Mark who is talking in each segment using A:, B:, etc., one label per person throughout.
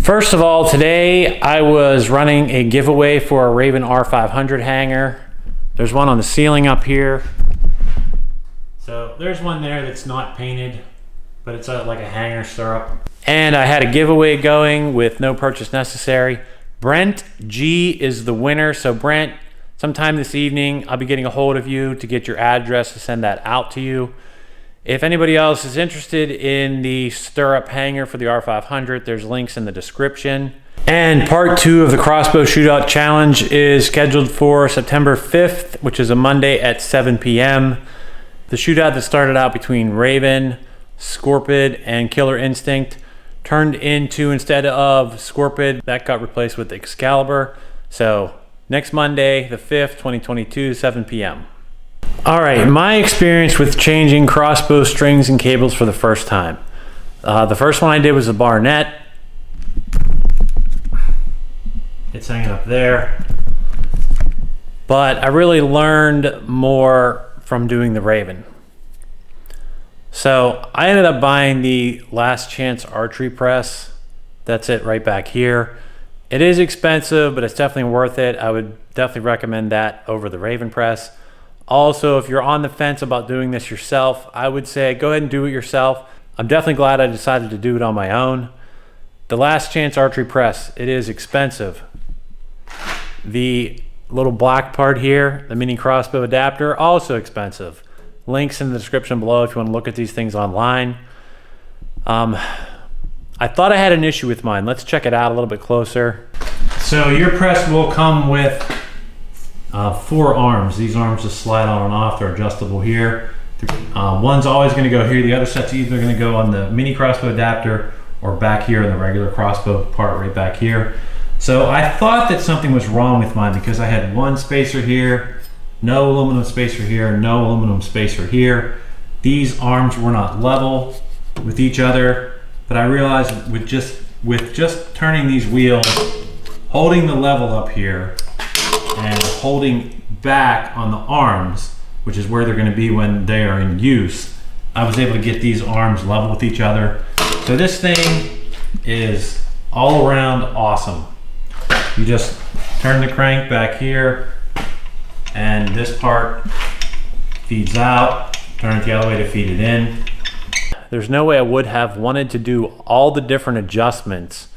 A: First of all, today I was running a giveaway for a Raven R500 hanger. There's one on the ceiling up here. So there's one there that's not painted, but it's like a hanger stirrup. And I had a giveaway going with no purchase necessary. Brent G is the winner. So Brent, sometime this evening, I'll be getting a hold of you to get your address to send that out to you. If anybody else is interested in the stirrup hanger for the R500, there's links in the description. And part 2 of the Crossbow Shootout Challenge is scheduled for September 5th, which is a Monday at 7 p.m. The shootout that started out between Raven, Scorpid, and Killer Instinct turned into, instead of Scorpid, that got replaced with Excalibur. So next Monday, the 5th, 2022, 7 p.m. All right, my experience with changing crossbow strings and cables for the first time. The first one I did was a Barnett. It's hanging up there. But I really learned more from doing the Raven. So I ended up buying the last Chance Archery press. That's it right back here. It is expensive, but it's definitely worth it. I would definitely recommend that over the Raven press. Also, if you're on the fence about doing this yourself, I would say go ahead and do it yourself. I'm definitely glad I decided to do it on my own. The last Chance Archery press, it is expensive. The little black part here, the mini crossbow adapter, also expensive. Links in the description below if you want to look at these things online. I thought I had an issue with mine. Let's check it out a little bit closer. So your press will come with 4 arms. These arms just slide on and off. They're adjustable here. One's always going to go here. The other set's either going to go on the mini crossbow adapter or back here in the regular crossbow part right back here. So I thought that something was wrong with mine because I had one spacer here, no aluminum spacer here, no aluminum spacer here. These arms were not level with each other, but I realized with just turning these wheels, holding the level up here and holding back on the arms, which is where they're going to be when they are in use, I was able to get these arms level with each other. So this thing is all around awesome. You just turn the crank back here and this part feeds out, turn it the other way to feed it in. There's no way I would have wanted to do all the different adjustments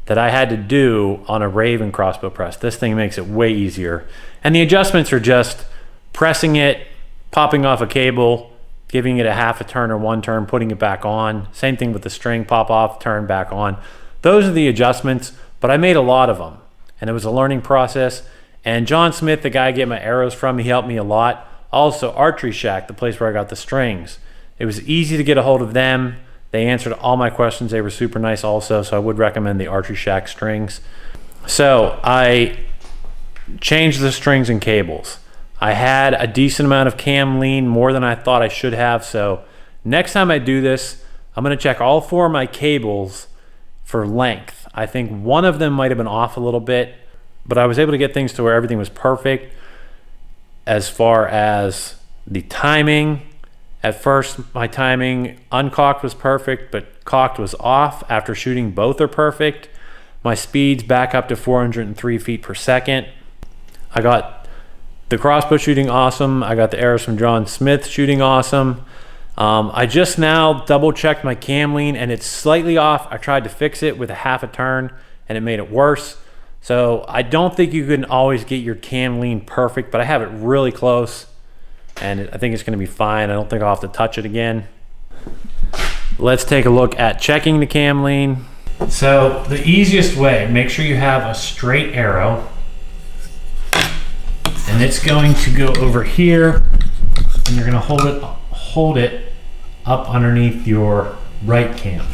A: that I had to do on a Raven crossbow press. This thing makes it way easier. And the adjustments are just pressing it, popping off a cable, giving it a half a turn or 1 turn, putting it back on. Same thing with the string, pop off, turn back on. Those are the adjustments, but I made a lot of them. And it was a learning process. And John Smith, the guy I get my arrows from, he helped me a lot. Also Archery Shack, the place where I got the strings. It was easy to get a hold of them. They answered all my questions. They were super nice also, so I would recommend the Archery Shack strings. So I changed the strings and cables. I had a decent amount of cam lean, more than I thought I should have. So next time I do this, I'm gonna check all 4 of my cables for length. I think one of them might have been off a little bit, but I was able to get things to where everything was perfect as far as the timing. At first, my timing uncocked was perfect, but cocked was off. After shooting, both are perfect. My speed's back up to 403 feet per second. I got the crossbow shooting awesome. I got the arrows from John Smith shooting awesome. I just now double checked my cam lean and it's slightly off. I tried to fix it with a half a turn and it made it worse. So I don't think you can always get your cam lean perfect, but I have it really close and I think it's gonna be fine. I don't think I'll have to touch it again. Let's take a look at checking the cam lean. So the easiest way, make sure you have a straight arrow and it's going to go over here and you're gonna hold it up underneath your right cam.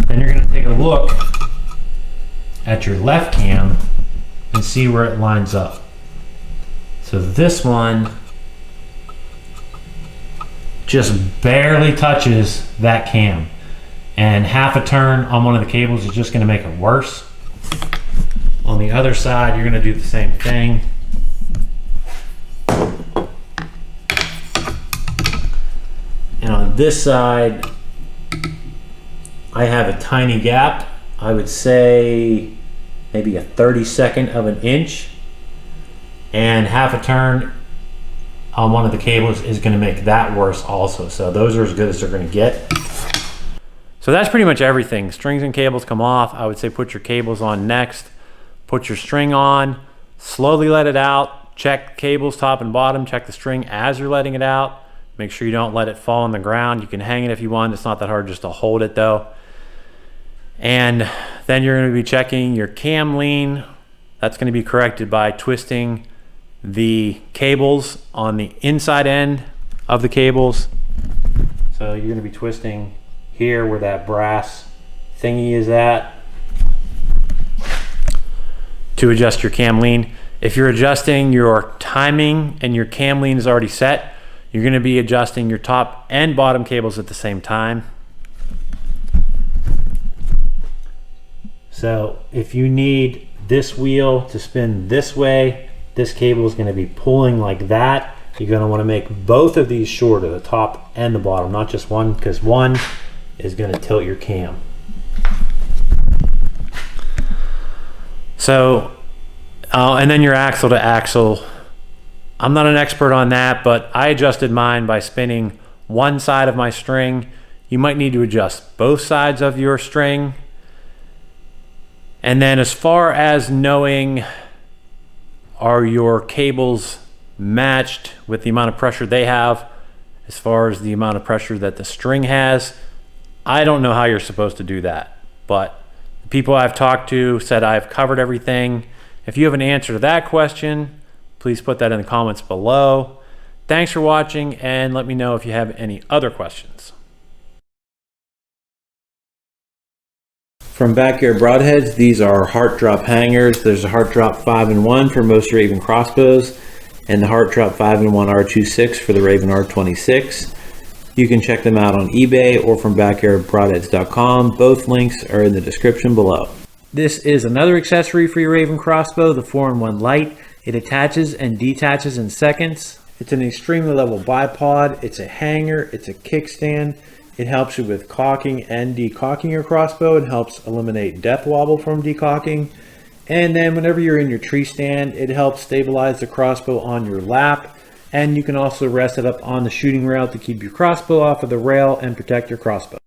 A: Then you're gonna take a look at your left cam and see where it lines up. So this one just barely touches that cam, and half a turn on one of the cables is just going to make it worse. On the other side, you're going to do the same thing. And on this side, I have a tiny gap. I would say maybe a 32nd of an inch, and half a turn on one of the cables is going to make that worse also. So those are as good as they're going to get. So that's pretty much everything. Strings and cables come off. I would say put your cables on next. Put your string on, slowly let it out. Check cables top and bottom. Check the string as you're letting it out. Make sure you don't let it fall on the ground. You can hang it if you want. It's not that hard just to hold it though. And then you're going to be checking your cam lean. That's going to be corrected by twisting the cables on the inside end of the cables. So you're going to be twisting here where that brass thingy is at to adjust your cam lean. If you're adjusting your timing and your cam lean is already set, you're going to be adjusting your top and bottom cables at the same time. So if you need this wheel to spin this way, this cable is going to be pulling like that. You're going to want to make both of these shorter, the top and the bottom, not just one, because one is going to tilt your cam. So, and then your axle to axle. I'm not an expert on that, but I adjusted mine by spinning one side of my string. You might need to adjust both sides of your string. And then as far as knowing, are your cables matched with the amount of pressure they have as far as the amount of pressure that the string has? I don't know how you're supposed to do that, but the people I've talked to said I've covered everything. If you have an answer to that question, please put that in the comments below. Thanks for watching, and let me know if you have any other questions. From Backyard Broadheads, these are heart drop hangers. There's a heart drop 5-in-1 for most Raven crossbows, and the heart drop 5-in-1 R26 for the Raven R26. You can check them out on eBay or from backyardbroadheads.com. Both links are in the description below. This is another accessory for your Raven crossbow, the 4-in-1 light. It attaches and detaches in seconds. It's an extremely level bipod. It's a hanger. It's a kickstand. It helps you with cocking and decocking your crossbow. It helps eliminate death wobble from decocking. And then whenever you're in your tree stand, it helps stabilize the crossbow on your lap. And you can also rest it up on the shooting rail to keep your crossbow off of the rail and protect your crossbow.